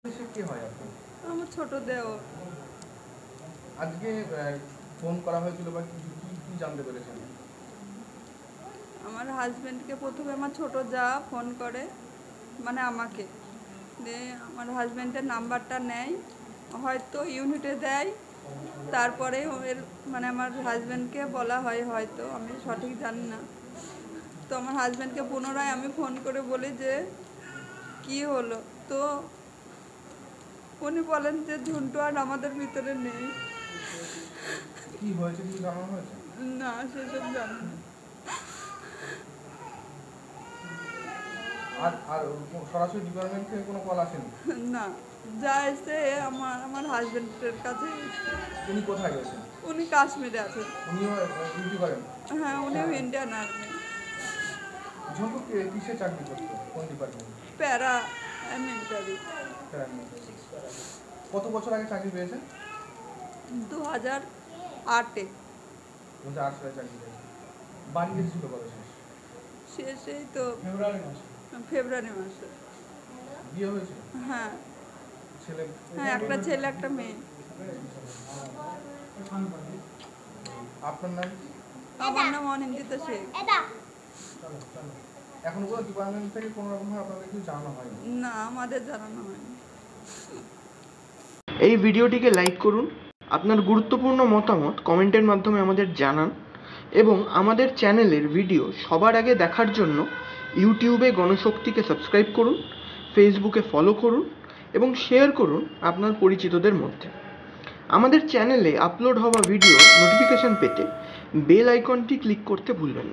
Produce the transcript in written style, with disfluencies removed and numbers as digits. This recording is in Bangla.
সে কি হয় আপনার? আমার ছোট দেওর। আজকে ফোন করা হয়েছিল বা কি কি কি জানতে পেরেছেন? আমার হাজব্যান্ডকে প্রথমে আমার ছোট যা ফোন করে, মানে আমাকে দিয়ে আমার হাজব্যান্ডের নাম্বারটা নেয়, হয়তো ইউনিটে দেয়। তারপরে ওর মানে আমার হাজব্যান্ডকে বলা হয়, হয়তো আমি সঠিক জানি না। তো আমার হাজব্যান্ডকে পুনরায় আমি ফোন করে বলি যে কি হলো, তো উনি বলেন যে ঝুন্টু আর আমাদের ভিতরে নেই। কি হয়েছে কিছু জানানো হয়েছে? না, সেসব জানি না। আর আর সরাসরি ডিপার্টমেন্ট থেকে কোনো কল আসেনি? না, যা এসে আমার আমার হাজব্যান্ডের কাছে। উনি কোথায় গেছেন? উনি কাশ্মীরে আছেন। উনিও ডিউটি করেন? হ্যাঁ, উনিও ইন্ডিয়ান আর্মি। ঝন্টু কিসে চাকরি করতো, কোন ডিপার্টমেন্ট? প্যারা মিলিটারি। কত বছর আগে চাকরি পেয়েছেন? 2008-এ। 2008 সালে চাকরি পেয়েছেন। বাড়ি গেছিল কত শেষ? শেষেই তো ফেব্রুয়ারি মাসে। বিয়ে হয়েছিল? হ্যাঁ ছেলে? হ্যাঁ, একটা ছেলে একটা মেয়ে। আপনার নাম? আমার নাম অনিন্দিতা শেখ। এখন কোনো ডিপার্টমেন্ট থেকে কোনো রকমভাবে আপনাদের কিছু জানানো হয়নি? না, আমাদের জানানো হয়নি। এই ভিডিওটিকে লাইক করুন, আপনার গুরুত্বপূর্ণ মতামত কমেন্টের মাধ্যমে আমাদের জানান এবং আমাদের চ্যানেলের ভিডিও সবার আগে দেখার জন্য ইউটিউবে গণশক্তিকে সাবস্ক্রাইব করুন, ফেসবুকে ফলো করুন এবং শেয়ার করুন আপনার পরিচিতদের মধ্যে। আমাদের চ্যানেলে আপলোড হওয়া ভিডিও নোটিফিকেশন পেতে বেল আইকনটি ক্লিক করতে ভুলবেন না।